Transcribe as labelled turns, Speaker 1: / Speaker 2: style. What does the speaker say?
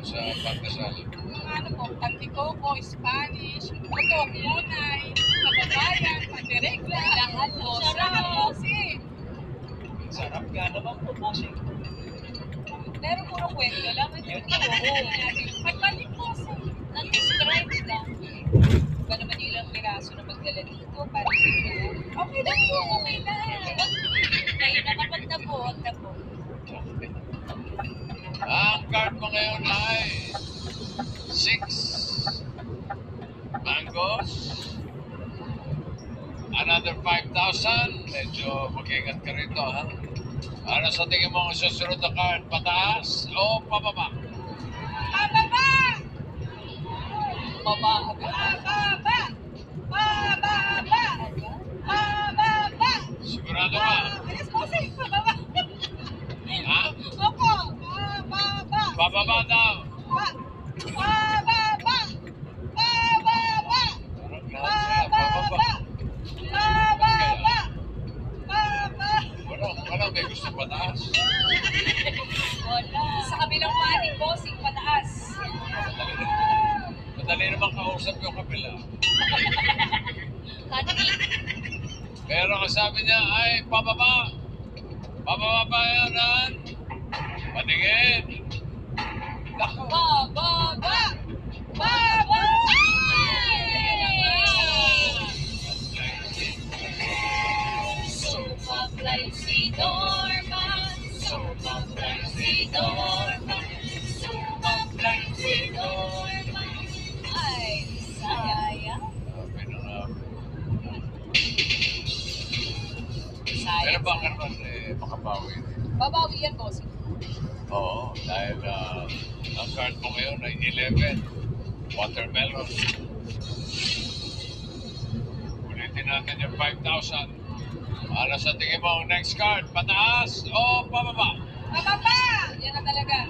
Speaker 1: sa pandesal?
Speaker 2: Ano po, Pantikoco, Spanish, Putok, Munay, Kababayan, Pandiregla, lahat po. Sarap po, si.
Speaker 3: Sarap nga naman po, bossing.
Speaker 2: Pero puro kwento lang.
Speaker 3: Yun.
Speaker 2: Pagbalik po, si. Nag-describe lang. Ba naman yung ilang piraso na magdala dito para sa inyo? Okay lang po, okay lang. Kayo na nakapagdabot, dabo.
Speaker 1: Ang card mo ngayon ay 6 mangoes. Another 5,000. Medyo mag-ingat ka rito, ha? Ano sa tingin mo ang susunod na card? Pataas o pababa?
Speaker 2: Pababa! Pababa! Pababa! Pababa!
Speaker 1: Sigurado ka?
Speaker 2: Yes po, sir. Pababa.
Speaker 1: Ha?
Speaker 2: Opo. Pababa.
Speaker 1: Pababa daw.
Speaker 2: Pababa. Pababa.
Speaker 1: Parang lahat sila, pababa.
Speaker 2: Pababa. Pababa.
Speaker 1: Wala, may gusto pataas.
Speaker 2: Wala. Sa kabilang panig, bossing, pataas.
Speaker 1: Madali naman kausap yung kabila.
Speaker 2: Kati.
Speaker 1: Pero ang sabi niya ay pababa. Pababa pa yan. Patingin. Naku.
Speaker 2: Pababa. Pababa. Sumablay si Norma. Sumablay si Norma. Sumablay si Norma. Ay, sayang.
Speaker 1: Sabi na nga. Pero
Speaker 2: Sayang.
Speaker 1: baka naman makabawi.
Speaker 2: Babawi yan, bossing.
Speaker 1: Oo, dahil ang card mo ngayon ay 11. Watermelon. Ulitin natin yung 5,000. Para sa tingin mo, next card, pataas o pababa?
Speaker 2: Pababa! Yan na talaga.